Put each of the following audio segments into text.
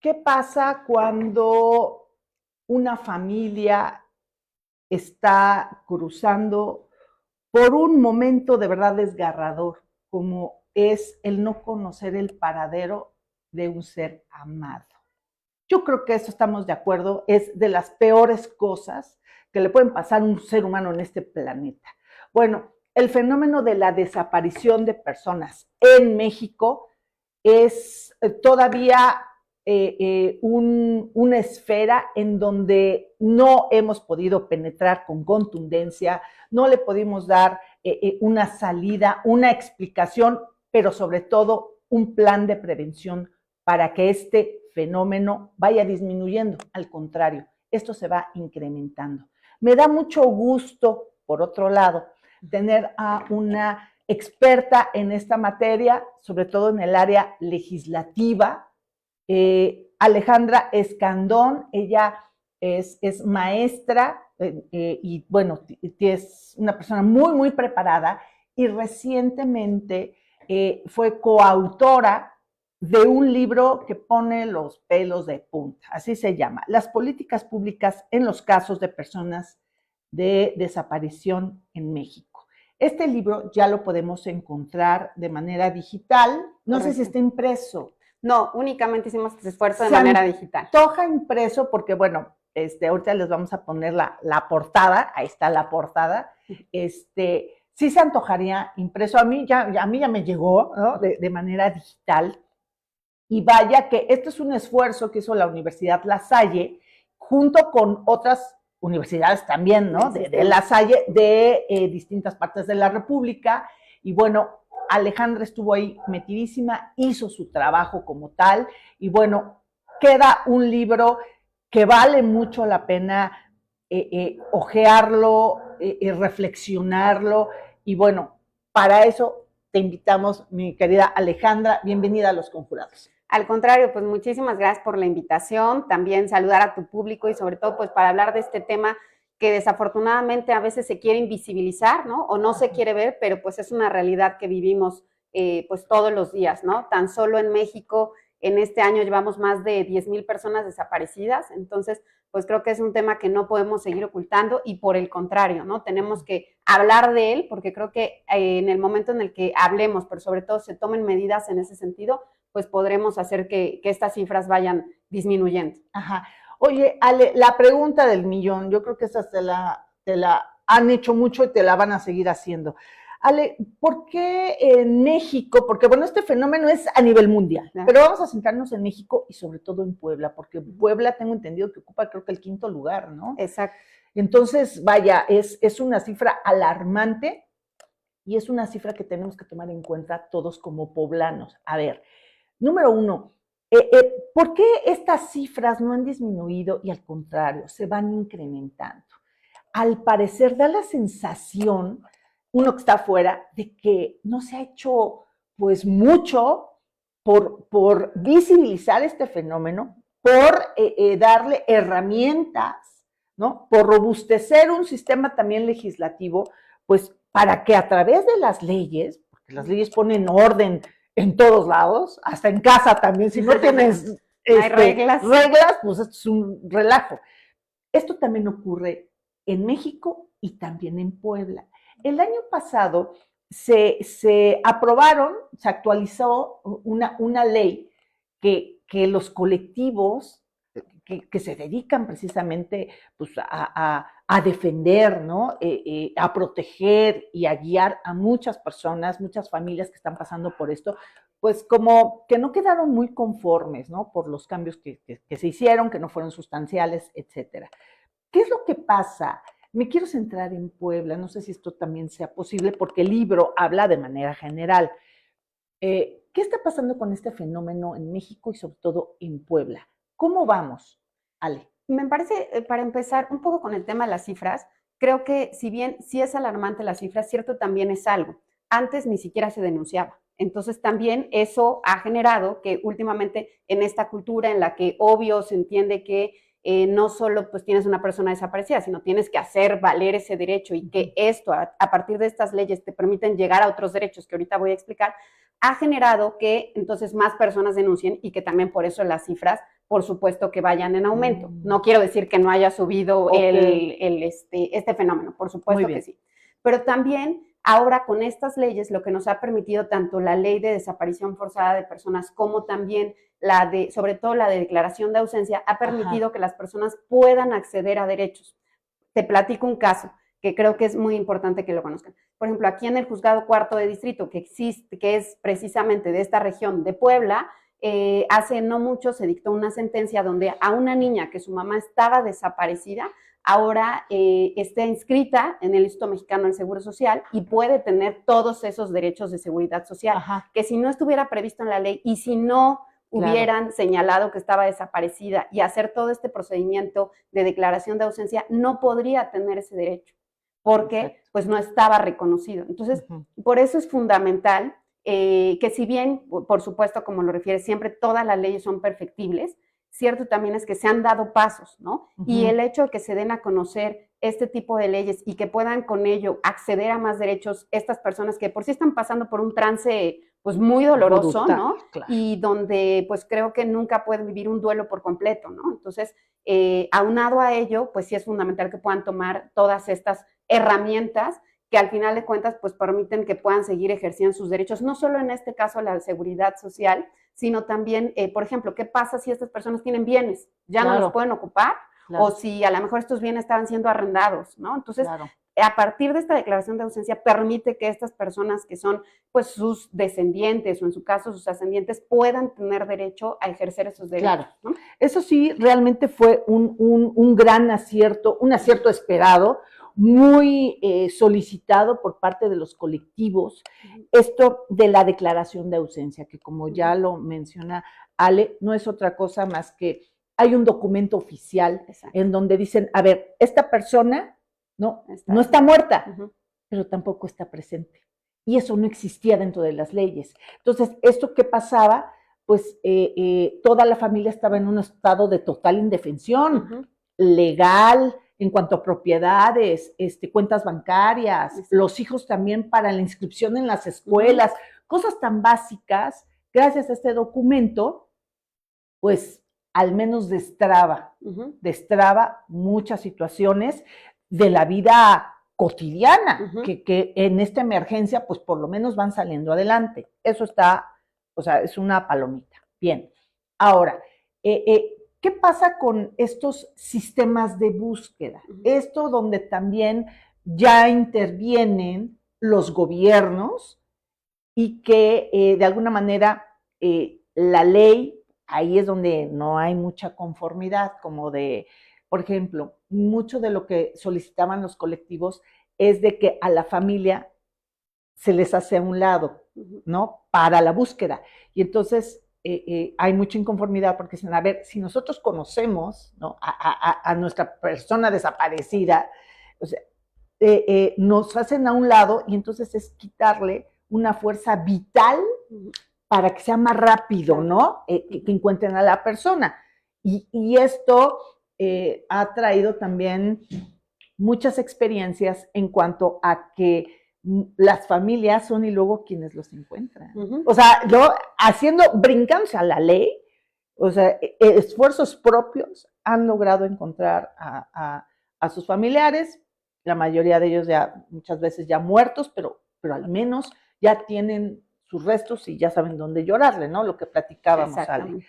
¿Qué pasa cuando una familia está cruzando por un momento de verdad desgarrador, como es el no conocer el paradero de un ser amado? Yo creo que eso estamos de acuerdo, es de las peores cosas que le pueden pasar a un ser humano en este planeta. Bueno, el fenómeno de la desaparición de personas en México es todavía una esfera en donde no hemos podido penetrar con contundencia, no le pudimos dar una salida, una explicación, pero sobre todo un plan de prevención para que este fenómeno vaya disminuyendo. Al contrario, esto se va incrementando. Me da mucho gusto, por otro lado, tener a una experta en esta materia, sobre todo en el área legislativa, Alejandra Escandón. Ella es maestra y bueno, es una persona muy, muy preparada y recientemente fue coautora de un libro que pone los pelos de punta, así se llama, Las políticas públicas en los casos de personas de desaparición en México. Este libro ya lo podemos encontrar de manera digital, no sé si Correcto. está impreso. No, únicamente hicimos este esfuerzo de Se manera digital. antoja impreso porque, bueno, ahorita les vamos a poner la portada, ahí está la portada, sí se antojaría impreso, a mí ya me llegó, ¿no? De manera digital, y vaya que este es un esfuerzo que hizo la Universidad La Salle, junto con otras universidades también, ¿no? De La Salle, de distintas partes de la República. Y bueno, Alejandra estuvo ahí metidísima, hizo su trabajo como tal, y bueno, queda un libro que vale mucho la pena ojearlo, reflexionarlo, y bueno, para eso te invitamos, mi querida Alejandra, bienvenida a Los Conjurados. Al contrario, pues muchísimas gracias por la invitación, también saludar a tu público y sobre todo pues para hablar de este tema que desafortunadamente a veces se quiere invisibilizar, ¿no? O no se quiere ver, pero pues es una realidad que vivimos pues todos los días, ¿no? Tan solo en México en este año llevamos más de 10,000 personas desaparecidas, entonces pues creo que es un tema que no podemos seguir ocultando y por el contrario, ¿no? Tenemos que hablar de él porque creo que en el momento en el que hablemos, pero sobre todo se tomen medidas en ese sentido, pues podremos hacer que estas cifras vayan disminuyendo. Ajá. Oye, Ale, la pregunta del millón, yo creo que esa te la han hecho mucho y te la van a seguir haciendo. Ale, ¿por qué en México? Porque bueno, este fenómeno es a nivel mundial, Claro. pero vamos a centrarnos en México y sobre todo en Puebla, porque Puebla tengo entendido que ocupa creo que el quinto lugar, ¿no? Exacto. Entonces, vaya, es una cifra alarmante y es una cifra que tenemos que tomar en cuenta todos como poblanos. A ver, número uno, ¿por qué estas cifras no han disminuido y al contrario, se van incrementando? Al parecer da la sensación, uno que está afuera, de que no se ha hecho pues mucho por visibilizar este fenómeno, por darle herramientas, ¿no? Por robustecer un sistema también legislativo, pues para que a través de las leyes, porque las leyes ponen orden en todos lados, hasta en casa también, si no tienes Hay reglas. pues esto es un relajo. Esto también ocurre en México y también en Puebla. El año pasado se aprobaron, se actualizó una ley que los colectivos que se dedican precisamente pues, a defender, ¿no? A proteger y a guiar a muchas personas, muchas familias que están pasando por esto, pues como que no quedaron muy conformes, ¿no? Por los cambios que se hicieron, que no fueron sustanciales, etcétera. ¿Qué es lo que pasa? Me quiero centrar en Puebla, no sé si esto también sea posible, porque el libro habla de manera general. ¿Qué está pasando con este fenómeno en México y sobre todo en Puebla? ¿Cómo vamos, Ale? Me parece, para empezar, un poco con el tema de las cifras, creo que si bien sí es alarmante las cifras, cierto también es algo. Antes ni siquiera se denunciaba. Entonces también eso ha generado que últimamente en esta cultura en la que obvio se entiende que no solo pues tienes una persona desaparecida, sino tienes que hacer valer ese derecho y que esto a partir de estas leyes te permiten llegar a otros derechos que ahorita voy a explicar, ha generado que entonces más personas denuncien y que también por eso las cifras, por supuesto, que vayan en aumento. No quiero decir que no haya subido este fenómeno, por supuesto que sí. Pero también ahora con estas leyes lo que nos ha permitido tanto la ley de desaparición forzada de personas como también sobre todo la de declaración de ausencia, ha permitido que las personas puedan acceder a derechos. Te platico un caso que creo que es muy importante que lo conozcan. Por ejemplo, aquí en el Juzgado Cuarto de Distrito, que es precisamente de esta región de Puebla, hace no mucho se dictó una sentencia donde a una niña que su mamá estaba desaparecida, ahora está inscrita en el Instituto Mexicano del Seguro Social y puede tener todos esos derechos de seguridad social, que si no estuviera previsto en la ley y si no hubieran señalado que estaba desaparecida y hacer todo este procedimiento de declaración de ausencia, no podría tener ese derecho, porque pues no estaba reconocido. Entonces, por eso es fundamental que si bien, por supuesto, como lo refieres, siempre todas las leyes son perfectibles, cierto también es que se han dado pasos, ¿no? Y el hecho de que se den a conocer este tipo de leyes y que puedan con ello acceder a más derechos estas personas que por sí están pasando por un trance pues muy doloroso, brutal, ¿no? Claro. Y donde pues creo que nunca pueden vivir un duelo por completo, ¿no? Entonces, aunado a ello, pues sí es fundamental que puedan tomar todas estas herramientas que al final de cuentas pues permiten que puedan seguir ejerciendo sus derechos, no solo en este caso la seguridad social, sino también, por ejemplo, ¿qué pasa si estas personas tienen bienes? ¿Ya no los pueden ocupar? O si a lo mejor estos bienes estaban siendo arrendados, ¿no? Entonces, a partir de esta declaración de ausencia, permite que estas personas que son, pues, sus descendientes o en su caso sus ascendientes puedan tener derecho a ejercer esos derechos, ¿no? Eso sí, realmente fue un gran acierto, un acierto esperado, muy solicitado por parte de los colectivos, esto de la declaración de ausencia, que como ya lo menciona Ale, no es otra cosa más que hay un documento oficial en donde dicen, a ver, esta persona no está muerta, pero tampoco está presente. Y eso no existía dentro de las leyes. Entonces, ¿esto qué pasaba? Pues toda la familia estaba en un estado de total indefensión legal, en cuanto a propiedades, cuentas bancarias, los hijos también para la inscripción en las escuelas, cosas tan básicas, gracias a este documento, pues al menos destraba muchas situaciones de la vida cotidiana, que en esta emergencia, pues por lo menos van saliendo adelante. Eso está, o sea, es una palomita. Bien, ahora, ¿qué pasa con estos sistemas de búsqueda? Esto donde también ya intervienen los gobiernos y que de alguna manera la ley, ahí es donde no hay mucha conformidad, como de, por ejemplo, mucho de lo que solicitaban los colectivos es de que a la familia se les hace a un lado, ¿no? Para la búsqueda. Y entonces hay mucha inconformidad porque dicen, a ver, si nosotros conocemos, ¿no?, a nuestra persona desaparecida, o sea, nos hacen a un lado y entonces es quitarle una fuerza vital para que sea más rápido, ¿no? Que encuentren a la persona. Y esto ha traído también muchas experiencias en cuanto a que las familias son y luego quienes los encuentran. O sea, brincándose a la ley, o sea, esfuerzos propios han logrado encontrar a sus familiares, la mayoría de ellos ya muchas veces ya muertos, pero al menos ya tienen sus restos y ya saben dónde llorarle, ¿no? Lo que platicábamos, Ale.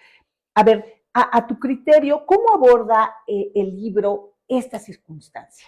A ver, a tu criterio, ¿cómo aborda el libro esta circunstancia?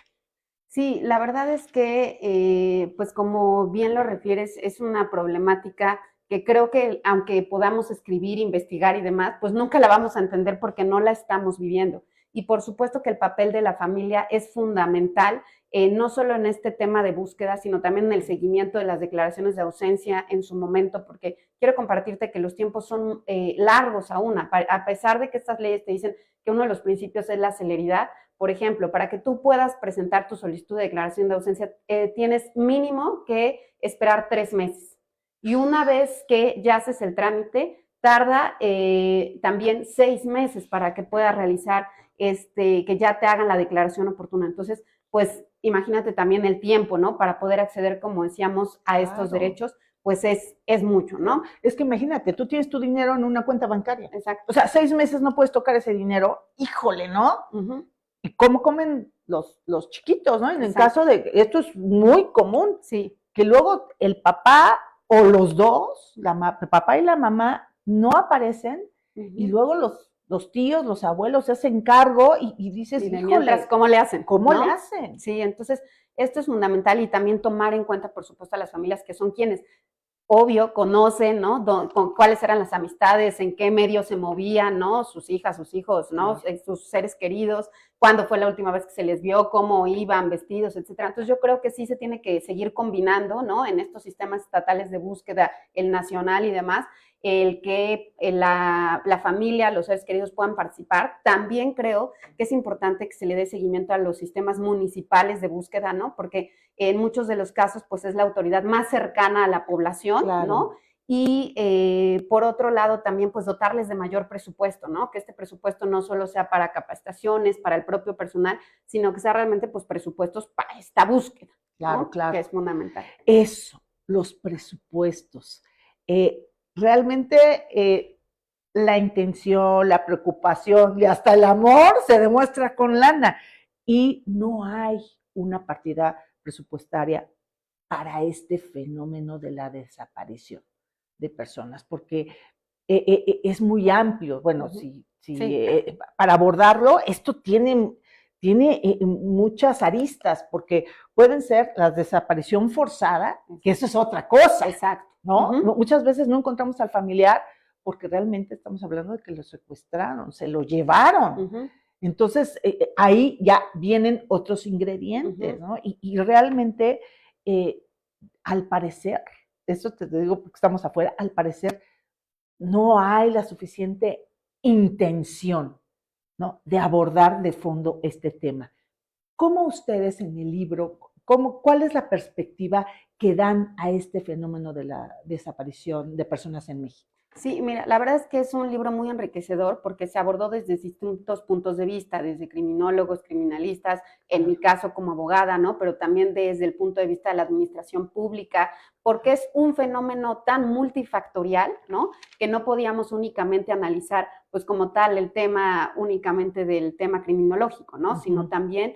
Sí, la verdad es que, pues como bien lo refieres, es una problemática que creo que aunque podamos escribir, investigar y demás, pues nunca la vamos a entender porque no la estamos viviendo. Y por supuesto que el papel de la familia es fundamental, no solo en este tema de búsqueda, sino también en el seguimiento de las declaraciones de ausencia en su momento, porque quiero compartirte que los tiempos son largos aún, a pesar de que estas leyes te dicen que uno de los principios es la celeridad. Por ejemplo, para que tú puedas presentar tu solicitud de declaración de ausencia, tienes mínimo que esperar 3 meses. Y una vez que ya haces el trámite, tarda también 6 meses para que puedas realizar, que ya te hagan la declaración oportuna. Entonces, pues imagínate también el tiempo, ¿no? Para poder acceder, como decíamos, a estos derechos, pues es mucho, ¿no? Es que imagínate, tú tienes tu dinero en una cuenta bancaria. Exacto. O sea, 6 meses no puedes tocar ese dinero, híjole, ¿no? Uh-huh. ¿Y cómo comen los chiquitos, no? En el Exacto. caso de, esto es muy común, Sí. que luego el papá o los dos, el papá y la mamá, no aparecen, y luego los tíos, los abuelos se hacen cargo y dices, Y de híjole, mientras, ¿cómo le hacen? ¿cómo ¿no? le hacen? Sí, entonces esto es fundamental y también tomar en cuenta, por supuesto, a las familias que son quienes, obvio, conocen, ¿no? Con cuáles eran las amistades, en qué medio se movían, ¿no? Sus hijas, sus hijos, ¿no? Sus seres queridos, cuándo fue la última vez que se les vio, cómo iban vestidos, etcétera. Entonces yo creo que sí se tiene que seguir combinando, ¿no? En estos sistemas estatales de búsqueda, el nacional y demás, el que la familia, los seres queridos puedan participar. También creo que es importante que se le dé seguimiento a los sistemas municipales de búsqueda, ¿no? Porque en muchos de los casos, pues es la autoridad más cercana a la población, claro, ¿no? Y por otro lado también pues dotarles de mayor presupuesto, ¿no? Que este presupuesto no solo sea para capacitaciones, para el propio personal, sino que sea realmente pues presupuestos para esta búsqueda, claro, ¿no? claro. Que es fundamental. Eso, los presupuestos. Realmente la intención, la preocupación y hasta el amor se demuestra con lana. Y no hay una partida presupuestaria para este fenómeno de la desaparición de personas, porque es muy amplio. Bueno, sí. Para abordarlo, esto tiene muchas aristas, porque pueden ser la desaparición forzada, que eso es otra cosa. Exacto. ¿No? Muchas veces no encontramos al familiar porque realmente estamos hablando de que lo secuestraron, se lo llevaron. Entonces, ahí ya vienen otros ingredientes, ¿no? Y realmente, al parecer, eso te digo porque estamos afuera, al parecer no hay la suficiente intención, ¿no? De abordar de fondo este tema. ¿Cómo ustedes en el libro, cuál es la perspectiva que dan a este fenómeno de la desaparición de personas en México? Sí, mira, la verdad es que es un libro muy enriquecedor porque se abordó desde distintos puntos de vista, desde criminólogos, criminalistas, en mi caso como abogada, ¿no? Pero también desde el punto de vista de la administración pública, porque es un fenómeno tan multifactorial, ¿no? Que no podíamos únicamente analizar, pues como tal, el tema únicamente del tema criminológico, ¿no? Sino también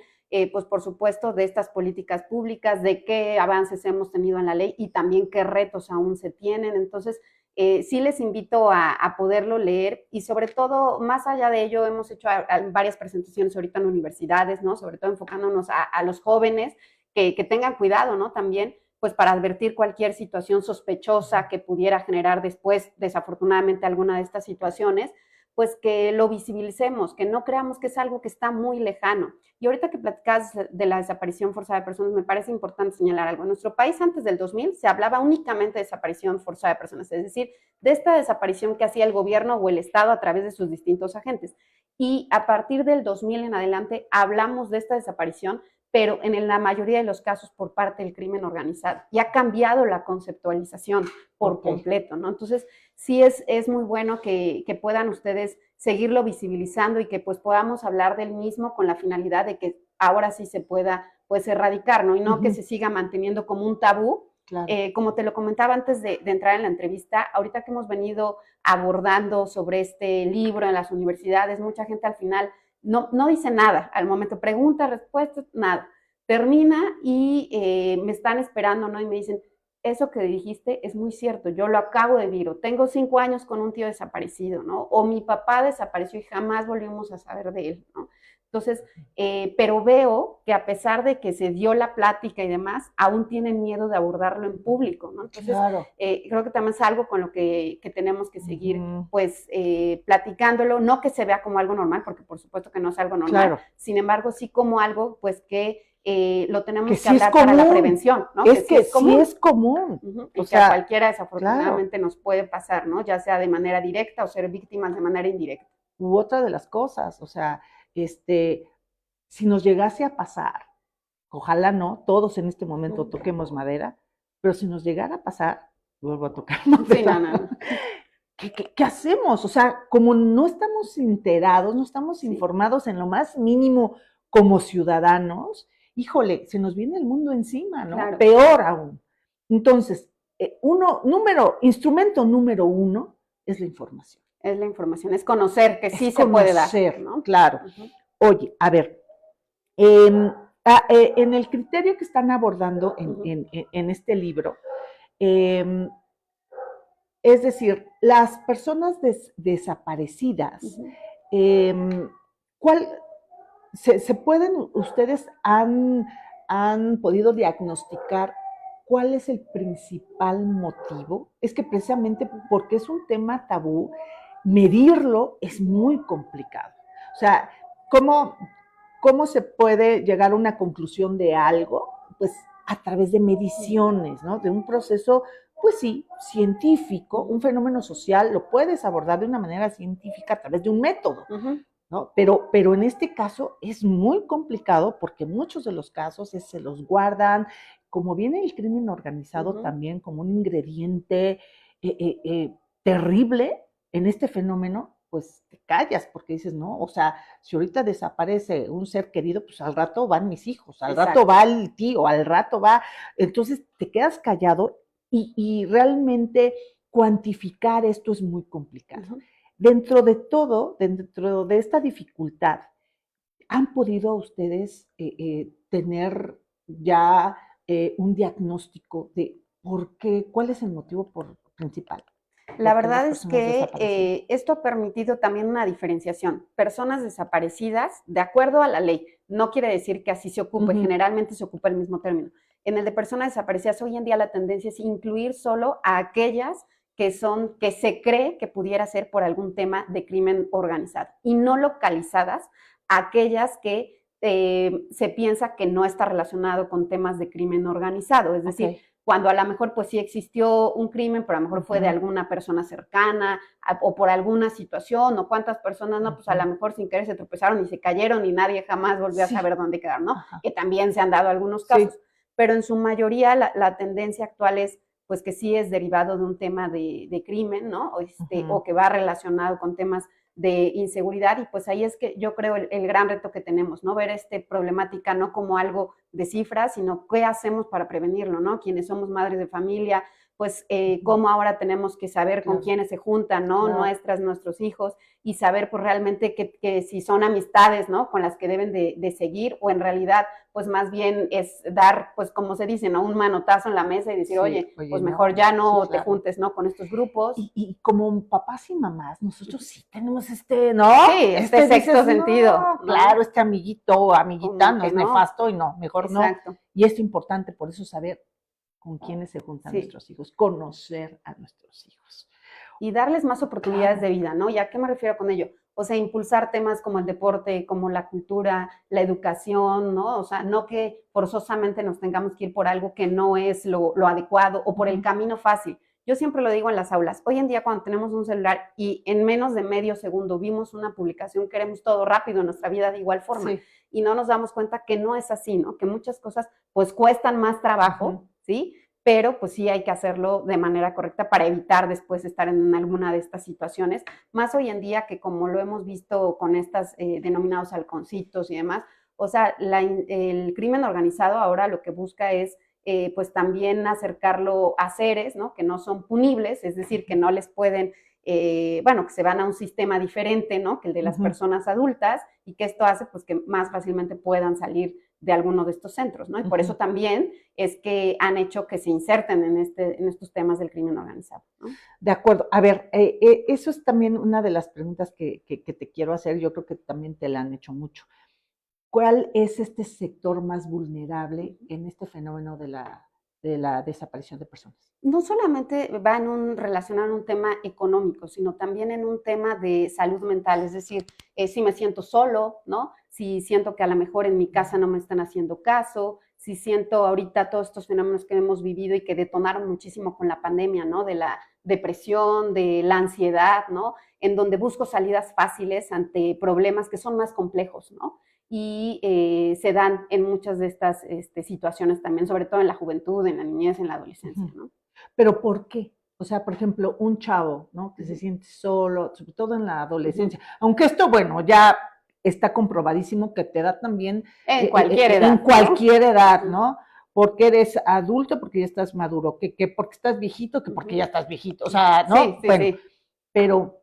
pues por supuesto de estas políticas públicas, de qué avances hemos tenido en la ley y también qué retos aún se tienen. Entonces, sí les invito a poderlo leer y sobre todo, más allá de ello, hemos hecho varias presentaciones ahorita en universidades, ¿no? Sobre todo enfocándonos a los jóvenes que tengan cuidado, ¿no? También, pues para advertir cualquier situación sospechosa que pudiera generar después, desafortunadamente, alguna de estas situaciones, pues que lo visibilicemos, que no creamos que es algo que está muy lejano. Y ahorita que platicas de la desaparición forzada de personas, me parece importante señalar algo. En nuestro país antes del 2000 se hablaba únicamente de desaparición forzada de personas, es decir, de esta desaparición que hacía el gobierno o el Estado a través de sus distintos agentes. Y a partir del 2000 en adelante hablamos de esta desaparición, pero en la mayoría de los casos por parte del crimen organizado. Y ha cambiado la conceptualización por completo, ¿no? Entonces, sí es muy bueno que puedan ustedes seguirlo visibilizando y que pues podamos hablar del mismo con la finalidad de que ahora sí se pueda pues erradicar, ¿no? Y no que se siga manteniendo como un tabú. Claro. Como te lo comentaba antes de entrar en la entrevista, ahorita que hemos venido abordando sobre este libro en las universidades, mucha gente al final no dice nada, al momento pregunta, respuesta, nada. Termina y me están esperando, ¿no? Y me dicen, eso que dijiste es muy cierto, yo lo acabo de vivir, o tengo 5 años con un tío desaparecido, ¿no? O mi papá desapareció y jamás volvimos a saber de él, ¿no? Entonces, pero veo que a pesar de que se dio la plática y demás, aún tienen miedo de abordarlo en público, ¿no? Entonces, claro. Creo que también es algo con lo que tenemos que seguir, pues, platicándolo, no que se vea como algo normal, porque por supuesto que no es algo normal, claro. Sin embargo, sí como algo, pues, que lo tenemos que sí hablar para la prevención, ¿no? Es que sí es común. Y o sea, que a cualquiera desafortunadamente claro. Nos puede pasar, ¿no? Ya sea de manera directa o ser víctimas de manera indirecta. U otra de las cosas, o sea, si nos llegase a pasar, ojalá no, todos en este momento toquemos madera, pero si nos llegara a pasar, vuelvo a tocar madera. Sí, no. ¿Qué hacemos? O sea, como no estamos enterados, no estamos informados en lo más mínimo como ciudadanos, híjole, se nos viene el mundo encima, ¿no? Claro. Peor aún. Entonces, instrumento número uno es la información. Es la información, es conocer que sí se puede dar, ¿no? Claro. Oye, a ver, en el criterio que están abordando en este libro, es decir, las personas desaparecidas, ¿cuál se pueden, ustedes han podido diagnosticar cuál es el principal motivo? Es que precisamente porque es un tema tabú, medirlo es muy complicado. O sea, ¿cómo se puede llegar a una conclusión de algo? Pues a través de mediciones, ¿no? De un proceso, pues sí, científico, un fenómeno social, lo puedes abordar de una manera científica a través de un método, ¿no? Pero en este caso es muy complicado porque muchos de los casos se los guardan, como viene el crimen organizado también como un ingrediente terrible en este fenómeno, pues te callas porque dices, no, o sea, si ahorita desaparece un ser querido, pues al rato van mis hijos, al rato va el tío, al rato va, entonces te quedas callado y realmente cuantificar esto es muy complicado. Dentro de todo, dentro de esta dificultad, ¿han podido ustedes tener ya un diagnóstico de por qué, cuál es el motivo principal? La verdad es que esto ha permitido también una diferenciación. Personas desaparecidas, de acuerdo a la ley, no quiere decir que así se ocupe, generalmente se ocupa el mismo término. En el de personas desaparecidas, hoy en día la tendencia es incluir solo a aquellas que se cree que pudiera ser por algún tema de crimen organizado y no localizadas a aquellas que se piensa que no está relacionado con temas de crimen organizado. Es decir, cuando a lo mejor pues sí existió un crimen, pero a lo mejor fue de alguna persona cercana o por alguna situación, o cuántas personas, no, pues a lo mejor sin querer se tropezaron y se cayeron y nadie jamás volvió a saber dónde quedaron, ¿no? Que también se han dado algunos casos, pero en su mayoría la tendencia actual es pues que sí es derivado de un tema de crimen, ¿no? O que va relacionado con temas de inseguridad, y pues ahí es que yo creo el gran reto que tenemos, ¿no? Ver esta problemática no como algo de cifras, sino qué hacemos para prevenirlo, ¿no? Quienes somos madres de familia, pues cómo ahora tenemos que saber con quiénes se juntan, ¿no? Nuestros hijos, y saber pues realmente que si son amistades, ¿no? Con las que deben de seguir, o en realidad pues más bien es dar, pues como se dice, ¿no? Un manotazo en la mesa y decir, oye pues mejor ya no te juntes, ¿no? Con estos grupos. Y como papás y mamás, nosotros sí tenemos ¿no? Sí, este sexto sentido. No, claro, este amiguito o amiguita no es nefasto y no, mejor no. Y esto es importante, por eso saber con quiénes se juntan nuestros hijos, conocer a nuestros hijos. Y darles más oportunidades de vida, ¿no? ¿Y a qué me refiero con ello? O sea, impulsar temas como el deporte, como la cultura, la educación, ¿no? O sea, no que forzosamente nos tengamos que ir por algo que no es lo adecuado o por el camino fácil. Yo siempre lo digo en las aulas. Hoy en día, cuando tenemos un celular y en menos de medio segundo vimos una publicación, queremos todo rápido en nuestra vida de igual forma. Y no nos damos cuenta que no es así, ¿no? Que muchas cosas pues cuestan más trabajo, ¿sí? Pero pues sí hay que hacerlo de manera correcta para evitar después estar en alguna de estas situaciones, más hoy en día que como lo hemos visto con estas denominados halconcitos y demás, o sea, el crimen organizado ahora lo que busca es pues también acercarlo a seres, ¿no? Que no son punibles, es decir, que no les pueden, que se van a un sistema diferente, ¿no? Que el de las personas adultas, y que esto hace pues que más fácilmente puedan salir de alguno de estos centros, ¿no? Y por eso también es que han hecho que se inserten en estos temas del crimen organizado, ¿no? De acuerdo. A ver, eso es también una de las preguntas que te quiero hacer. Yo creo que también te la han hecho mucho. ¿Cuál es este sector más vulnerable en este fenómeno de la desaparición de personas? No solamente va relacionado en un tema económico, sino también en un tema de salud mental, es decir, si me siento solo, ¿no? Si siento que a lo mejor en mi casa no me están haciendo caso, si siento ahorita todos estos fenómenos que hemos vivido y que detonaron muchísimo con la pandemia, ¿no? De la depresión, de la ansiedad, ¿no? En donde busco salidas fáciles ante problemas que son más complejos, ¿no? Y se dan en muchas de estas situaciones también, sobre todo en la juventud, en la niñez, en la adolescencia, ¿no? ¿Pero por qué? O sea, por ejemplo, un chavo, ¿no? Que se siente solo, sobre todo en la adolescencia, aunque esto, bueno, ya está comprobadísimo que te da también en cualquier edad. En cualquier edad, ¿no? porque eres adulto, porque ya estás maduro, que porque estás viejito, que porque ya estás viejito, o sea, ¿no? Sí, sí, bueno, sí. pero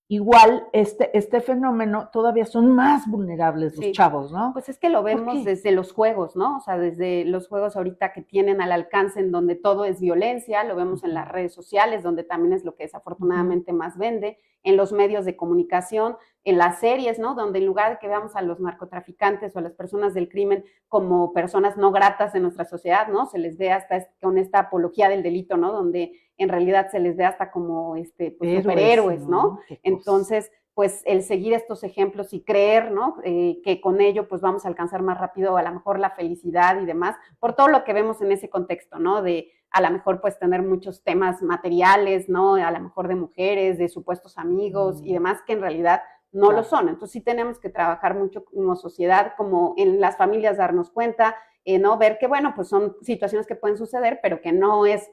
igual este fenómeno todavía son más vulnerables los Sí, chavos, ¿no? pues es que lo ¿Por vemos qué? desde los juegos, ¿no? O sea, desde los juegos ahorita que tienen al alcance en donde todo es violencia, lo vemos en las redes sociales, donde también es lo que desafortunadamente más vende, en los medios de comunicación, en las series, ¿no? Donde en lugar de que veamos a los narcotraficantes o a las personas del crimen como personas no gratas de nuestra sociedad, ¿no? Se les ve hasta con esta apología del delito, ¿no? Donde en realidad se les ve hasta como pues, Héroes, superhéroes, ¿no? ¿no? Qué cosa. Entonces, pues el seguir estos ejemplos y creer, ¿no? Que con ello pues vamos a alcanzar más rápido a lo mejor la felicidad y demás, por todo lo que vemos en ese contexto, ¿no? De a lo mejor pues tener muchos temas materiales, ¿no? A lo mejor de mujeres, de supuestos amigos y demás que en realidad no lo son. Entonces sí tenemos que trabajar mucho como sociedad, como en las familias darnos cuenta, ¿no? Ver que bueno, pues son situaciones que pueden suceder, pero que no es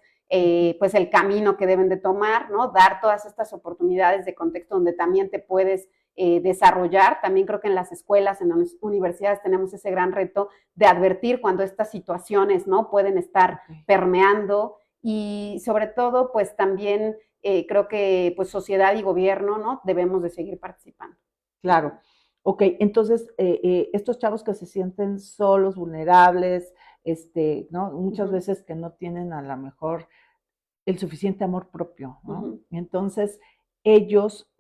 pues el camino que deben de tomar, ¿no? Dar todas estas oportunidades de contexto donde también te puedes desarrollar. También creo que en las escuelas, en las universidades tenemos ese gran reto de advertir cuando estas situaciones, ¿no? Pueden estar permeando y sobre todo, pues también creo que pues sociedad y gobierno, ¿no? Debemos de seguir participando. Claro. Ok, entonces, estos chavos que se sienten solos, vulnerables, ¿no? Muchas veces que no tienen a lo mejor el suficiente amor propio, ¿no? Entonces, ellos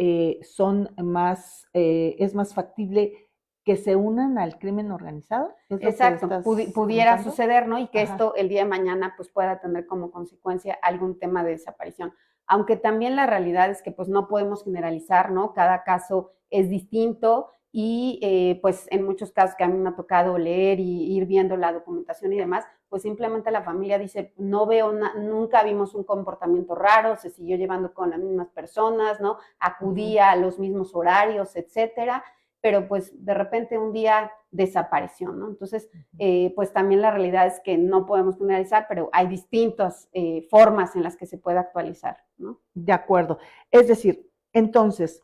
son más, es más factible que se unan al crimen organizado. ¿Es lo que Exacto, estás pudiera comentando? suceder, ¿no? Y que Ajá. esto el día de mañana pues pueda tener como consecuencia algún tema de desaparición. Aunque también la realidad es que pues no podemos generalizar, ¿no? Cada caso es distinto y pues en muchos casos que a mí me ha tocado leer y ir viendo la documentación y demás, pues simplemente la familia dice, no veo, nunca vimos un comportamiento raro, se siguió llevando con las mismas personas, ¿no? Acudía a los mismos horarios, etcétera, pero pues de repente un día desapareció, ¿no? Entonces, pues también la realidad es que no podemos generalizar, pero hay distintas formas en las que se puede actualizar, ¿no? De acuerdo. Es decir, entonces,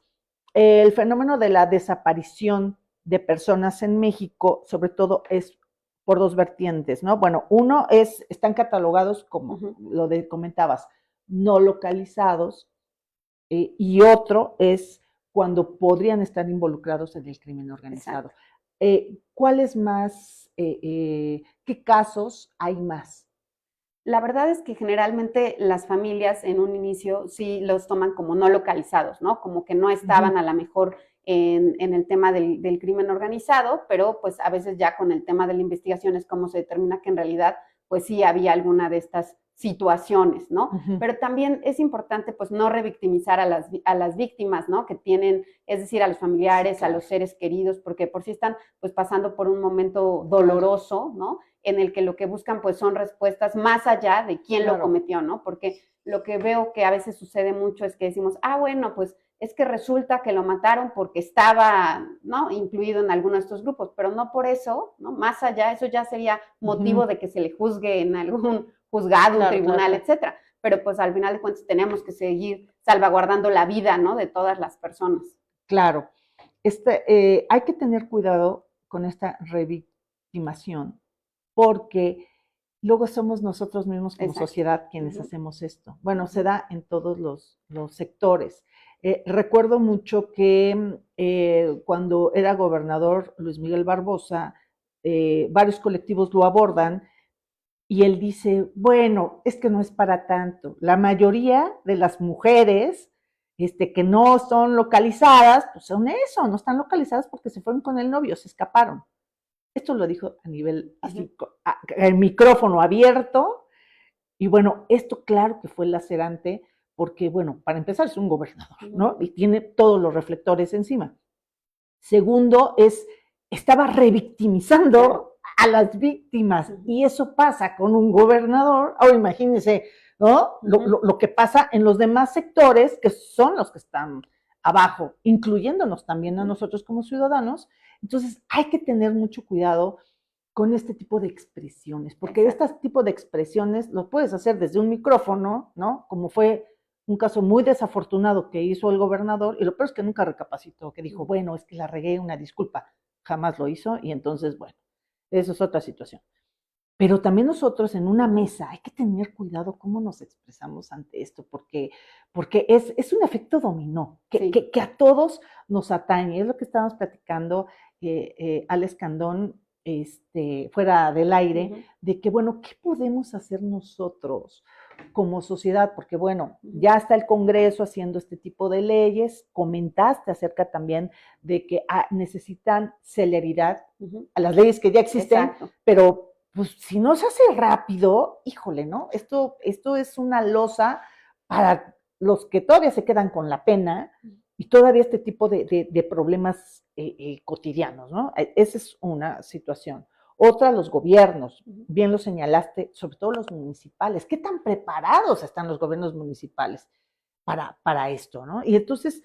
el fenómeno de la desaparición de personas en México, sobre todo, es por dos vertientes, ¿no? Bueno, uno es, están catalogados como lo de comentabas, no localizados, y otro es cuando podrían estar involucrados en el crimen organizado. ¿Cuál es más, qué casos hay más? La verdad es que generalmente las familias en un inicio sí los toman como no localizados, ¿no? Como que no estaban a lo mejor en el tema del crimen organizado, pero pues a veces ya con el tema de la investigación es como se determina que en realidad pues sí había alguna de estas situaciones, ¿no? Pero también es importante pues no revictimizar a las víctimas, ¿no? Que tienen, es decir, a los familiares, a los seres queridos, porque por sí están pues pasando por un momento doloroso, ¿no? En el que lo que buscan pues son respuestas más allá de quién lo cometió, ¿no? Porque lo que veo que a veces sucede mucho es que decimos, ah, bueno, pues es que resulta que lo mataron porque estaba, ¿no? Incluido en alguno de estos grupos, pero no por eso, ¿no? Más allá, eso ya sería motivo de que se le juzgue en algún juzgado, un tribunal, etcétera. Pero pues al final de cuentas tenemos que seguir salvaguardando la vida, ¿no? De todas las personas. Claro. Hay que tener cuidado con esta revictimación, porque luego somos nosotros mismos como sociedad quienes hacemos esto. Bueno, se da en todos los sectores. Recuerdo mucho que cuando era gobernador Luis Miguel Barbosa, varios colectivos lo abordan y él dice, bueno, es que no es para tanto. La mayoría de las mujeres que no son localizadas, pues son eso, no están localizadas porque se fueron con el novio, se escaparon. Esto lo dijo a nivel así, el micrófono abierto. Y bueno, esto claro que fue lacerante porque, bueno, para empezar es un gobernador, ¿no? Y tiene todos los reflectores encima. Segundo, estaba revictimizando a las víctimas y eso pasa con un gobernador. Ahora imagínense, ¿no? Lo que pasa en los demás sectores que son los que están abajo, incluyéndonos también a nosotros como ciudadanos. Entonces hay que tener mucho cuidado con este tipo de expresiones, porque este tipo de expresiones lo puedes hacer desde un micrófono, ¿no? Como fue un caso muy desafortunado que hizo el gobernador, y lo peor es que nunca recapacitó, que dijo, bueno, es que la regué, una disculpa, jamás lo hizo, y entonces, bueno, eso es otra situación. Pero también nosotros en una mesa hay que tener cuidado cómo nos expresamos ante esto, porque es un efecto dominó Sí. que a todos nos atañe. Es lo que estábamos platicando, Alex Candón, fuera del aire, de que, bueno, ¿qué podemos hacer nosotros como sociedad? Porque, bueno, ya está el Congreso haciendo este tipo de leyes. Comentaste acerca también de que necesitan celeridad a las leyes que ya existen, Exacto. pero pues si no se hace rápido, híjole, ¿no? Esto es una losa para los que todavía se quedan con la pena y todavía este tipo de problemas cotidianos, ¿no? Esa es una situación. Otra, los gobiernos, bien lo señalaste, sobre todo los municipales. ¿Qué tan preparados están los gobiernos municipales para esto, ¿no? Y entonces,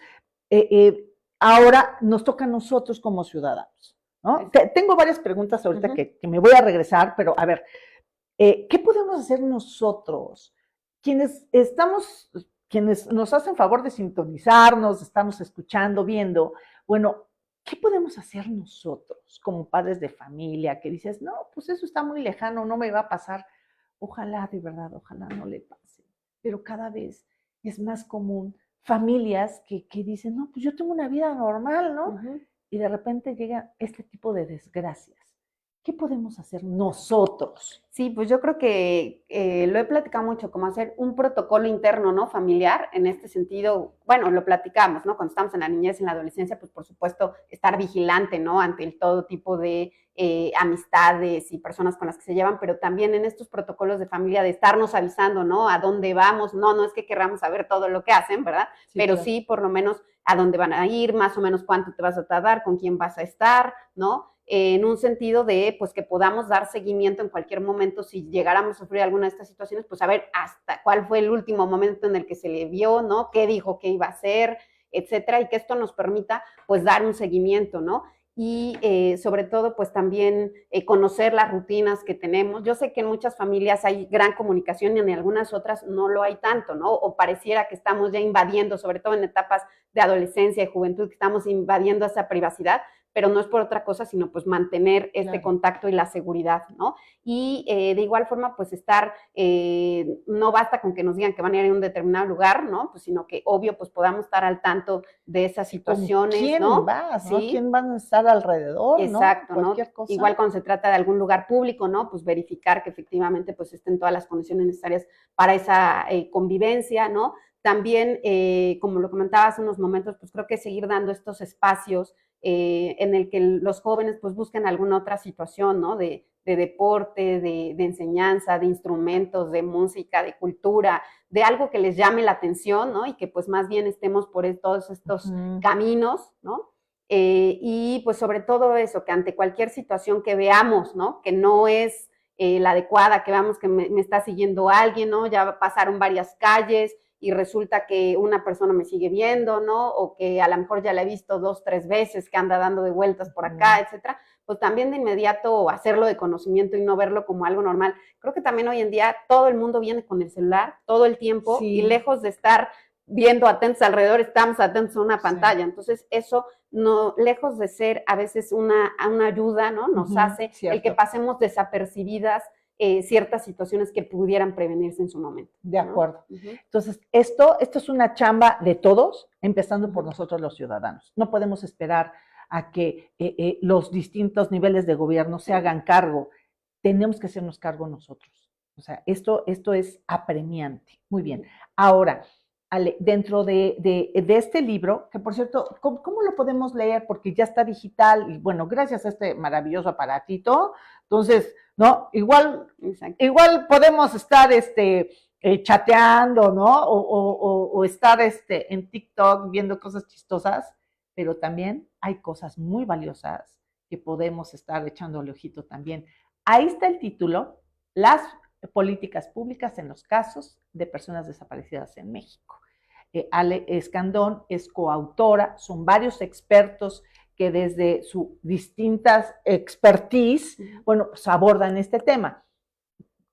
ahora nos toca a nosotros como ciudadanos, ¿no? Tengo varias preguntas ahorita que me voy a regresar, pero a ver, ¿qué podemos hacer nosotros? Quienes nos hacen favor de sintonizarnos, estamos escuchando, viendo, bueno, ¿qué podemos hacer nosotros como padres de familia que dices, no, pues eso está muy lejano, no me va a pasar? Ojalá, de verdad, ojalá no le pase, pero cada vez es más común familias que dicen, no, pues yo tengo una vida normal, ¿no? Y de repente llega este tipo de desgracias. ¿Qué podemos hacer nosotros? Sí, pues yo creo que lo he platicado mucho, como hacer un protocolo interno, ¿no? Familiar, en este sentido, bueno, lo platicamos, ¿no? Cuando estamos en la niñez, en la adolescencia, pues por supuesto estar vigilante, ¿no? Ante todo tipo de amistades y personas con las que se llevan, pero también en estos protocolos de familia de estarnos avisando, ¿no? A dónde vamos, no es que queramos saber todo lo que hacen, ¿verdad? Sí, pero claro. Sí, por lo menos a dónde van a ir, más o menos cuánto te vas a tardar, con quién vas a estar, ¿no? En un sentido de, pues, que podamos dar seguimiento en cualquier momento, si llegáramos a sufrir alguna de estas situaciones, pues, saber hasta cuál fue el último momento en el que se le vio, ¿no? ¿Qué dijo que iba a hacer? Etcétera, y que esto nos permita, pues, dar un seguimiento, ¿no? Y sobre todo, pues, también conocer las rutinas que tenemos. Yo sé que en muchas familias hay gran comunicación y en algunas otras no lo hay tanto, ¿no? O pareciera que estamos ya invadiendo, sobre todo en etapas de adolescencia y juventud, que estamos invadiendo esa privacidad, pero no es por otra cosa, sino pues mantener este contacto y la seguridad, ¿no? Y de igual forma, pues estar, no basta con que nos digan que van a ir a un determinado lugar, ¿no? Pues sino que obvio, pues podamos estar al tanto de esas situaciones, ¿Quién ¿no? vas, ¿no? ¿Quién van a estar alrededor, exacto, ¿no? Cualquier cosa. Igual cuando se trata de algún lugar público, ¿no? Pues verificar que efectivamente pues estén todas las condiciones necesarias para esa convivencia, ¿no? También, como lo comentaba hace unos momentos, pues creo que seguir dando estos espacios en el que los jóvenes pues busquen alguna otra situación, ¿no? De deporte, de enseñanza, de instrumentos, de música, de cultura, de algo que les llame la atención, ¿no? Y que pues más bien estemos por todos estos caminos, ¿no? Y pues sobre todo eso, que ante cualquier situación que veamos, ¿no? Que no es la adecuada, que veamos que me está siguiendo alguien, ¿no? Ya pasaron varias calles y resulta que una persona me sigue viendo, ¿no? O que a lo mejor ya la he visto 2, 3 veces que anda dando de vueltas por acá, etcétera, pues también de inmediato hacerlo de conocimiento y no verlo como algo normal. Creo que también hoy en día todo el mundo viene con el celular todo el tiempo y lejos de estar viendo atentos alrededor, estamos atentos a una pantalla. Entonces eso, no, lejos de ser a veces una ayuda, ¿no? Nos hace el que pasemos desapercibidas ciertas situaciones que pudieran prevenirse en su momento. De acuerdo. Entonces, esto es una chamba de todos, empezando por nosotros los ciudadanos. No podemos esperar a que los distintos niveles de gobierno se hagan cargo. Tenemos que hacernos cargo nosotros. O sea, esto es apremiante. Muy bien. Ahora, Ale, dentro de este libro, que por cierto, ¿cómo lo podemos leer? Porque ya está digital y bueno, gracias a este maravilloso aparatito, entonces, ¿no? Igual podemos estar chateando, ¿no? O estar en TikTok viendo cosas chistosas, pero también hay cosas muy valiosas que podemos estar echándole ojito también. Ahí está el título, Las políticas públicas en los casos de personas desaparecidas en México. Ale Escandón es coautora, son varios expertos que desde su distintas expertise, bueno, pues abordan este tema.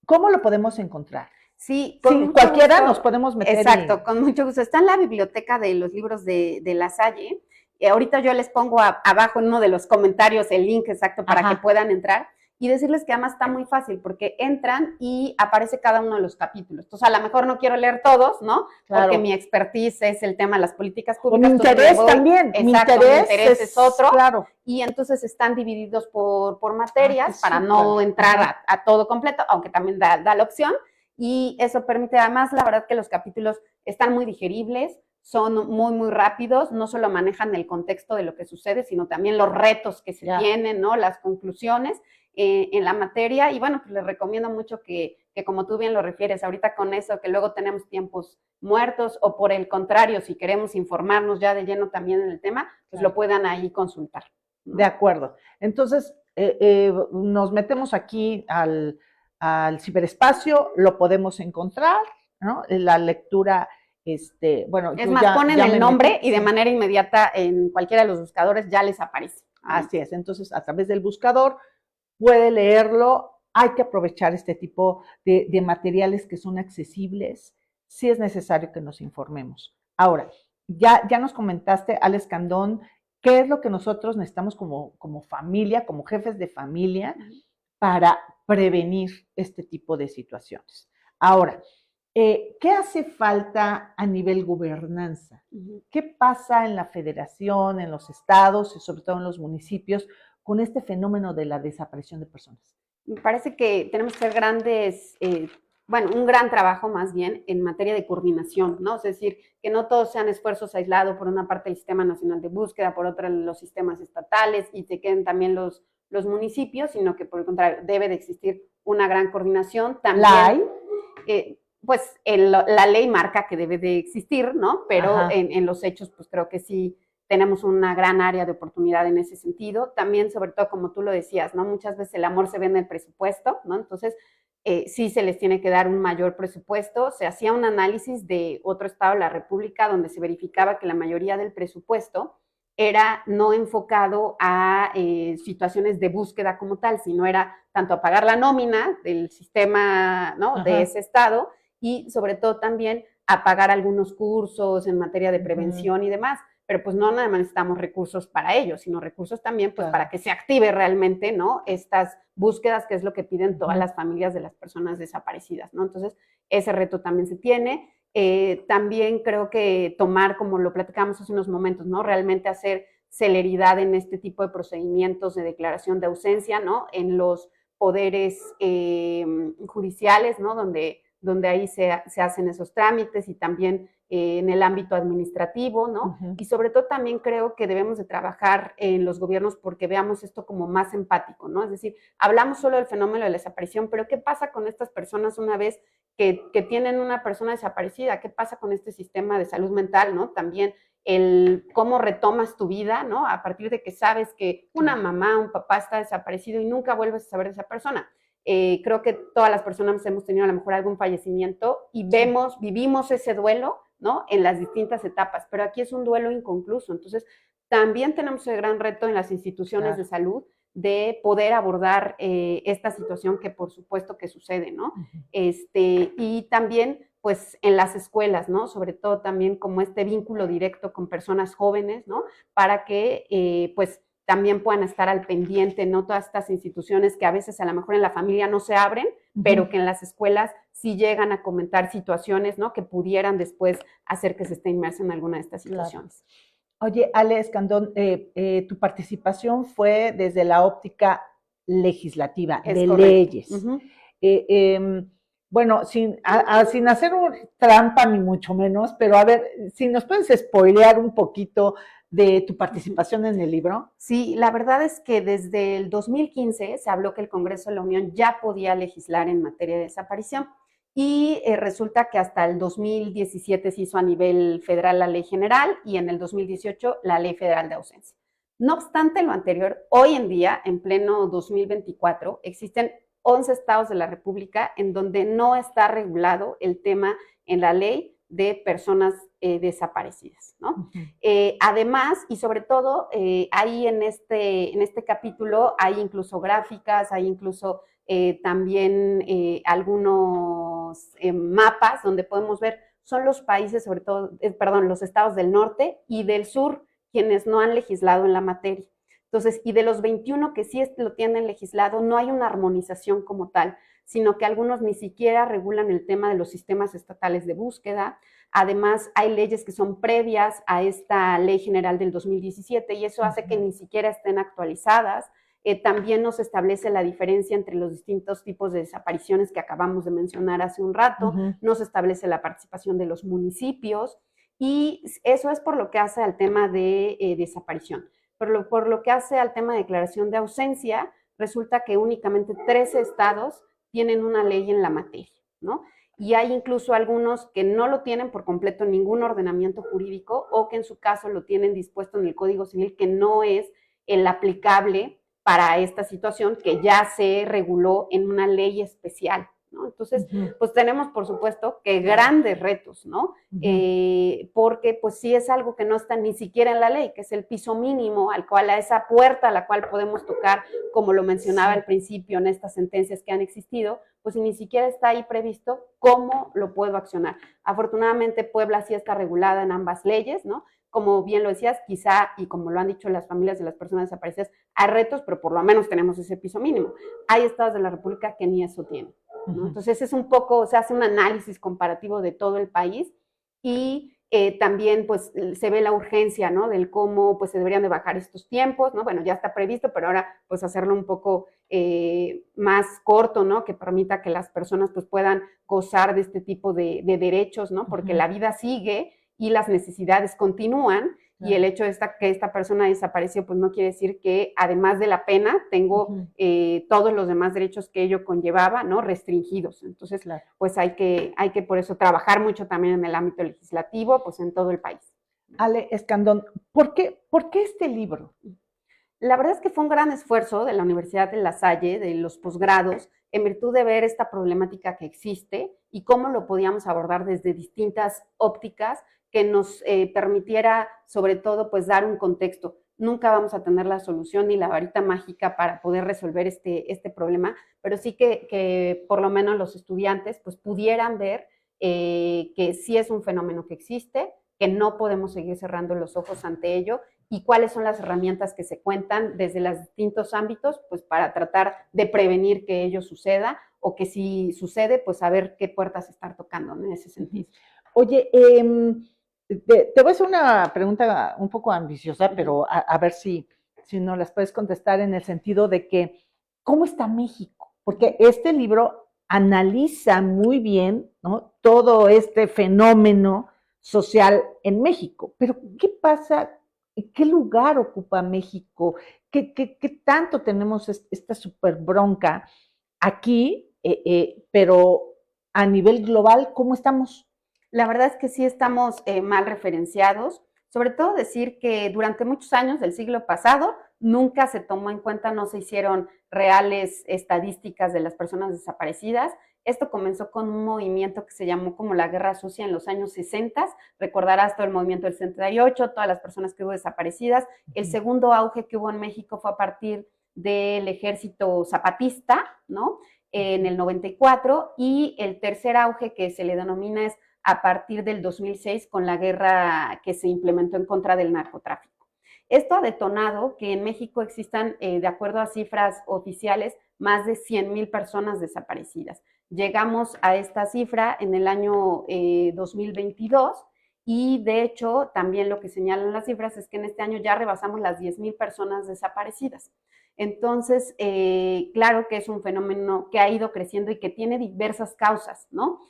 ¿Cómo lo podemos encontrar? Sí, con cualquiera gusto, nos podemos meter. Exacto, con mucho gusto. Está en la biblioteca de los libros de La Salle. Ahorita yo les pongo abajo en uno de los comentarios el link exacto para que puedan entrar. y decirles que además está muy fácil porque entran y aparece cada uno de los capítulos. Entonces, a lo mejor no quiero leer todos, ¿no? Claro. Porque mi expertise es el tema de las políticas O públicas. mi interés voy, también. Exacto, mi interés es otro. Claro. Y entonces están divididos por materias para súper. no entrar a todo completo, aunque también da la opción. Y eso permite, además, la verdad que los capítulos están muy digeribles, son muy, muy rápidos, no solo manejan el contexto de lo que sucede, sino también los retos que se tienen, ¿no? Las conclusiones en la materia. Y bueno, pues les recomiendo mucho que como tú bien lo refieres, ahorita con eso, que luego tenemos tiempos muertos, o por el contrario, si queremos informarnos ya de lleno también en el tema, pues lo puedan ahí consultar, ¿no? De acuerdo. Entonces, nos metemos aquí al ciberespacio, lo podemos encontrar, ¿no? La lectura, bueno, es más, ponen el nombre y de manera inmediata en cualquiera de los buscadores ya les aparece. Así es. Entonces, a través del buscador puede leerlo. Hay que aprovechar este tipo de materiales que son accesibles. Sí es necesario que nos informemos. Ahora, ya nos comentaste, Alex Candón, qué es lo que nosotros necesitamos como familia, como jefes de familia, para prevenir este tipo de situaciones. Ahora, ¿qué hace falta a nivel gobernanza? ¿Qué pasa en la federación, en los estados y sobre todo en los municipios con este fenómeno de la desaparición de personas? Me parece que tenemos que hacer un gran trabajo más bien en materia de coordinación, ¿no? Es decir, que no todos sean esfuerzos aislados, por una parte el Sistema Nacional de Búsqueda, por otra los sistemas estatales, y se queden también los municipios, sino que por el contrario, debe de existir una gran coordinación. También, pues la ley marca que debe de existir, ¿no? Pero en los hechos, pues creo que sí tenemos una gran área de oportunidad en ese sentido. También, sobre todo, como tú lo decías, ¿no? Muchas veces el amor se ve en el presupuesto, ¿no? Entonces, sí se les tiene que dar un mayor presupuesto. Se hacía un análisis de otro estado de la República donde se verificaba que la mayoría del presupuesto era no enfocado a situaciones de búsqueda como tal, sino era tanto a pagar la nómina del sistema, ¿no? De ese estado, y sobre todo también a pagar algunos cursos en materia de prevención y demás. Pero pues no nada más necesitamos recursos para ello, sino recursos también pues para que se active realmente, ¿no? Estas búsquedas, que es lo que piden todas las familias de las personas desaparecidas, ¿no? Entonces, ese reto también se tiene. También creo que tomar, como lo platicamos hace unos momentos, ¿no? Realmente hacer celeridad en este tipo de procedimientos de declaración de ausencia, ¿no? En los poderes judiciales, ¿no? Donde ahí se hacen esos trámites, y también en el ámbito administrativo, ¿no? Y sobre todo también creo que debemos de trabajar en los gobiernos porque veamos esto como más empático, ¿no? Es decir, hablamos solo del fenómeno de la desaparición, pero ¿qué pasa con estas personas una vez que tienen una persona desaparecida? ¿Qué pasa con este sistema de salud mental, ¿no? También el cómo retomas tu vida, ¿no? A partir de que sabes que una mamá, un papá está desaparecido y nunca vuelves a saber de esa persona. Creo que todas las personas hemos tenido a lo mejor algún fallecimiento y vivimos ese duelo, ¿no? En las distintas etapas, pero aquí es un duelo inconcluso. Entonces, también tenemos el gran reto en las instituciones de salud de poder abordar esta situación que por supuesto que sucede, ¿no? Y también pues en las escuelas, ¿no? Sobre todo también como este vínculo directo con personas jóvenes, ¿no? Para que pues también puedan estar al pendiente, ¿no? Todas estas instituciones que a veces a lo mejor en la familia no se abren, pero que en las escuelas sí llegan a comentar situaciones, ¿no? Que pudieran después hacer que se esté inmerso en alguna de estas situaciones. Oye, Ale Escandón, tu participación fue desde la óptica legislativa, de leyes. Bueno, sin hacer trampa ni mucho menos, pero a ver, si nos puedes spoilear un poquito de tu participación en el libro. Sí, la verdad es que desde el 2015 se habló que el Congreso de la Unión ya podía legislar en materia de desaparición, y resulta que hasta el 2017 se hizo a nivel federal la Ley General y en el 2018 la Ley Federal de Ausencia. No obstante lo anterior, hoy en día, en pleno 2024, existen 11 estados de la República en donde no está regulado el tema en la ley de personas desaparecidas, ¿no? Además, y sobre todo, ahí en este capítulo hay incluso gráficas, hay incluso también algunos mapas donde podemos ver, son los países, sobre todo, los estados del norte y del sur, quienes no han legislado en la materia. Entonces, y de los 21 que sí lo tienen legislado, no hay una armonización como tal, sino que algunos ni siquiera regulan el tema de los sistemas estatales de búsqueda. Además, hay leyes que son previas a esta Ley General del 2017 y eso hace que ni siquiera estén actualizadas. También nos establece la diferencia entre los distintos tipos de desapariciones que acabamos de mencionar hace un rato, nos establece la participación de los municipios y eso es por lo que hace al tema de desaparición. Por lo que hace al tema de declaración de ausencia, resulta que únicamente 13 estados tienen una ley en la materia, ¿no? Y hay incluso algunos que no lo tienen por completo ningún ordenamiento jurídico o que en su caso lo tienen dispuesto en el Código Civil, que no es el aplicable para esta situación que ya se reguló en una ley especial, ¿no? Entonces, pues tenemos, por supuesto, que grandes retos, ¿no? Porque pues sí es algo que no está ni siquiera en la ley, que es el piso mínimo al cual, a esa puerta a la cual podemos tocar, como lo mencionaba al principio en estas sentencias que han existido, pues ni siquiera está ahí previsto cómo lo puedo accionar. Afortunadamente, Puebla sí está regulada en ambas leyes, ¿no? Como bien lo decías, quizá, y como lo han dicho las familias de las personas desaparecidas, hay retos, pero por lo menos tenemos ese piso mínimo. Hay estados de la República que ni eso tienen, ¿no? Entonces es un poco, se hace un análisis comparativo de todo el país y también pues se ve la urgencia, ¿no? Del cómo pues se deberían de bajar estos tiempos, ¿no? Bueno, ya está previsto, pero ahora pues hacerlo un poco más corto, ¿no? Que permita que las personas pues puedan gozar de este tipo de derechos, ¿no? Porque la vida sigue y las necesidades continúan. Y el hecho de que esta persona desapareció, pues no quiere decir que además de la pena tengo todos los demás derechos que ello conllevaba, ¿no? Restringidos. Entonces, pues hay que por eso trabajar mucho también en el ámbito legislativo, pues en todo el país. Ale Escandón, ¿por qué este libro? La verdad es que fue un gran esfuerzo de la Universidad de La Salle, de los posgrados, en virtud de ver esta problemática que existe y cómo lo podíamos abordar desde distintas ópticas que nos permitiera, sobre todo, pues dar un contexto. Nunca vamos a tener la solución ni la varita mágica para poder resolver este problema, pero sí que por lo menos los estudiantes pues pudieran ver que sí es un fenómeno que existe, que no podemos seguir cerrando los ojos ante ello y cuáles son las herramientas que se cuentan desde los distintos ámbitos, pues para tratar de prevenir que ello suceda o que si sucede, pues saber qué puertas estar tocando en ese sentido. Oye, te voy a hacer una pregunta un poco ambiciosa, pero a ver si nos las puedes contestar en el sentido de que, ¿cómo está México? Porque este libro analiza muy bien, ¿no? Todo este fenómeno social en México, pero ¿qué pasa? ¿Qué lugar ocupa México? ¿Qué tanto tenemos esta super bronca aquí? Pero a nivel global, ¿cómo estamos? La verdad es que sí estamos mal referenciados, sobre todo decir que durante muchos años del siglo pasado nunca se tomó en cuenta, no se hicieron reales estadísticas de las personas desaparecidas. Esto comenzó con un movimiento que se llamó como la Guerra Sucia en los años 60. Recordarás todo el movimiento del 68, todas las personas que hubo desaparecidas. El segundo auge que hubo en México fue a partir del ejército zapatista, ¿no? En el 94, y el tercer auge que se le denomina es a partir del 2006 con la guerra que se implementó en contra del narcotráfico. Esto ha detonado que en México existan, de acuerdo a cifras oficiales, más de 100,000 personas desaparecidas. Llegamos a esta cifra en el año 2022 y de hecho también lo que señalan las cifras es que en este año ya rebasamos las 10,000 personas desaparecidas. Entonces, claro que es un fenómeno que ha ido creciendo y que tiene diversas causas, ¿no?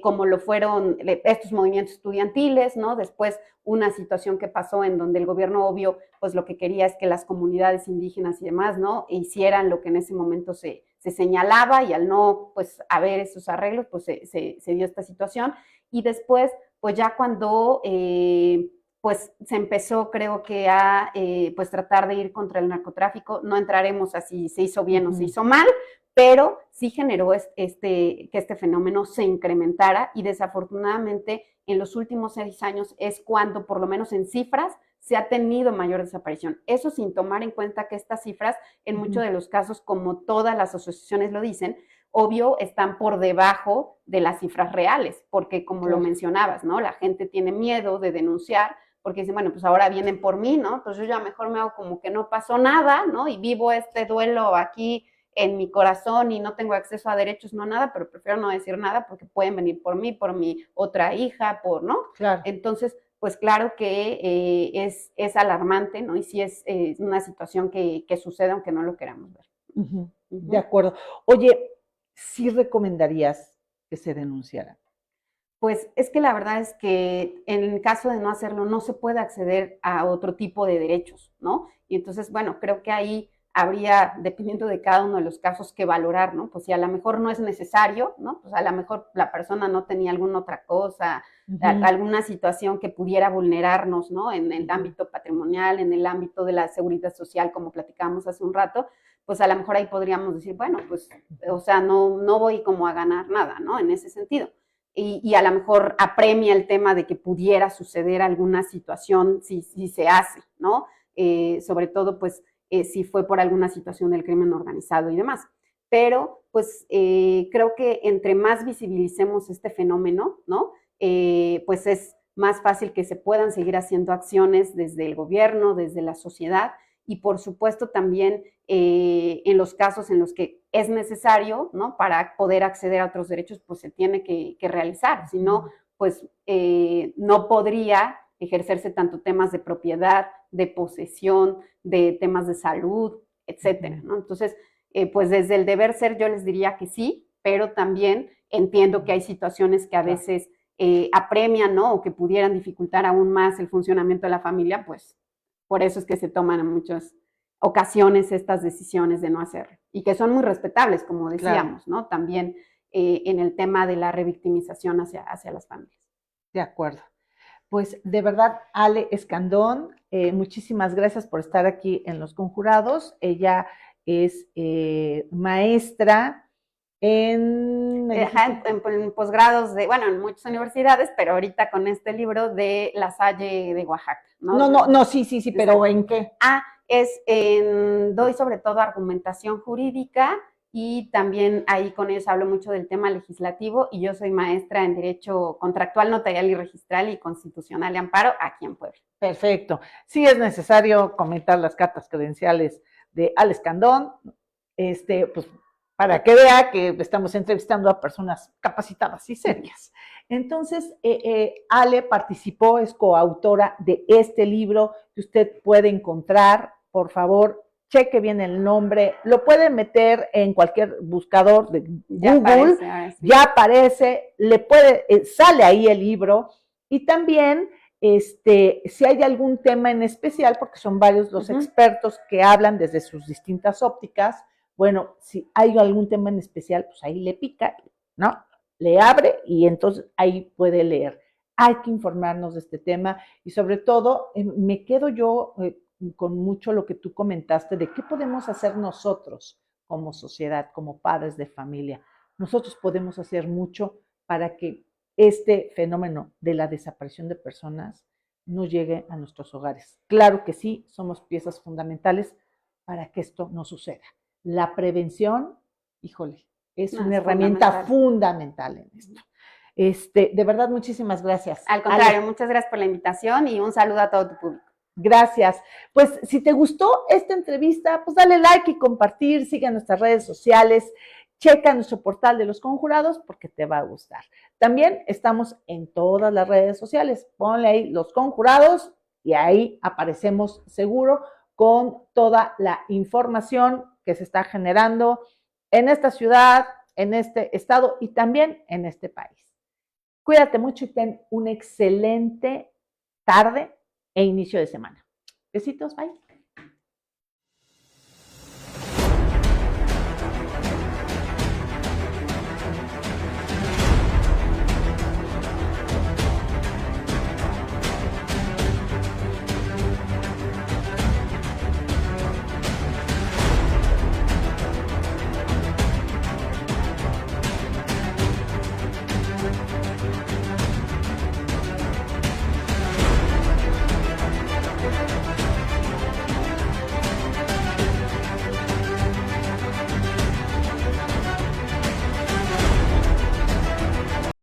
Como lo fueron estos movimientos estudiantiles, ¿no? Después una situación que pasó en donde el gobierno obvio, pues lo que quería es que las comunidades indígenas y demás, ¿no? Hicieran lo que en ese momento se señalaba y al no, pues, haber esos arreglos, pues se dio esta situación. Y después, pues ya cuando pues se empezó, creo que a pues tratar de ir contra el narcotráfico, no entraremos a si se hizo bien o se hizo mal, pero sí generó que este fenómeno se incrementara y desafortunadamente en los últimos 6 años es cuando, por lo menos en cifras, se ha tenido mayor desaparición. Eso sin tomar en cuenta que estas cifras, en muchos de los casos, como todas las asociaciones lo dicen, obvio, están por debajo de las cifras reales, porque como lo mencionabas, ¿no? La gente tiene miedo de denunciar porque dicen, bueno, pues ahora vienen por mí, ¿no? Entonces yo ya mejor me hago como que no pasó nada, ¿no? Y vivo este duelo aquí en mi corazón y no tengo acceso a derechos, no nada, pero prefiero no decir nada porque pueden venir por mí, por mi otra hija, ¿no? Claro. Entonces, pues claro que es alarmante, ¿no? Y sí es una situación que sucede aunque no lo queramos ver. De acuerdo. Oye, ¿sí recomendarías que se denunciara? Pues es que la verdad es que en el caso de no hacerlo no se puede acceder a otro tipo de derechos, ¿no? Y entonces, bueno, creo que ahí habría, dependiendo de cada uno de los casos, que valorar, ¿no? Pues si a lo mejor no es necesario, ¿no? Pues a lo mejor la persona no tenía alguna otra cosa, alguna situación que pudiera vulnerarnos, ¿no? En el ámbito patrimonial, en el ámbito de la seguridad social, como platicábamos hace un rato, pues a lo mejor ahí podríamos decir, bueno, pues, o sea, no voy como a ganar nada, ¿no? En ese sentido. Y a lo mejor apremia el tema de que pudiera suceder alguna situación si se hace, ¿no? Sobre todo, pues, si fue por alguna situación del crimen organizado y demás. Pero, pues, creo que entre más visibilicemos este fenómeno, ¿no? Pues es más fácil que se puedan seguir haciendo acciones desde el gobierno, desde la sociedad, y por supuesto también en los casos en los que es necesario, ¿no? Para poder acceder a otros derechos, pues se tiene que realizar, si no, pues no podría ejercerse tanto temas de propiedad, de posesión, de temas de salud, etcétera, ¿no? Entonces, pues desde el deber ser yo les diría que sí, pero también entiendo que hay situaciones que a veces apremian, ¿no? O que pudieran dificultar aún más el funcionamiento de la familia, pues por eso es que se toman en muchas ocasiones estas decisiones de no hacerlo y que son muy respetables, como decíamos, claro, ¿no? También en el tema de la revictimización hacia las familias. De acuerdo. Pues de verdad, Ale Escandón, muchísimas gracias por estar aquí en Los Conjurados. Ella es maestra en posgrados de, bueno, en muchas universidades, pero ahorita con este libro de La Salle de Oaxaca, ¿no? No, sí, pero ¿en qué? Doy sobre todo argumentación jurídica y también ahí con ellos hablo mucho del tema legislativo y yo soy maestra en Derecho Contractual, Notarial y Registral y Constitucional de Amparo aquí en Puebla. Perfecto. Sí es necesario comentar las cartas credenciales de Ale Escandón, pues para que vea que estamos entrevistando a personas capacitadas y serias. Entonces, Ale participó, es coautora de este libro que usted puede encontrar, por favor, cheque bien el nombre, lo puede meter en cualquier buscador de Google, ya aparece, sale ahí el libro, y también si hay algún tema en especial, porque son varios los expertos que hablan desde sus distintas ópticas, bueno, si hay algún tema en especial, pues ahí le pica, ¿no? Le abre y entonces ahí puede leer. Hay que informarnos de este tema y sobre todo me quedo yo con mucho lo que tú comentaste de qué podemos hacer nosotros como sociedad, como padres de familia. Nosotros podemos hacer mucho para que este fenómeno de la desaparición de personas no llegue a nuestros hogares. Claro que sí, somos piezas fundamentales para que esto no suceda. La prevención, híjole, es una herramienta fundamental en esto. De verdad, muchísimas gracias. Al contrario, muchas gracias por la invitación y un saludo a todo tu público. Gracias. Pues si te gustó esta entrevista, pues dale like y compartir, sigue nuestras redes sociales, checa nuestro portal de Los Conjurados porque te va a gustar. También estamos en todas las redes sociales, ponle ahí Los Conjurados y ahí aparecemos seguro con toda la información que se está generando en esta ciudad, en este estado y también en este país. Cuídate mucho y ten una excelente tarde e inicio de semana. Besitos, bye.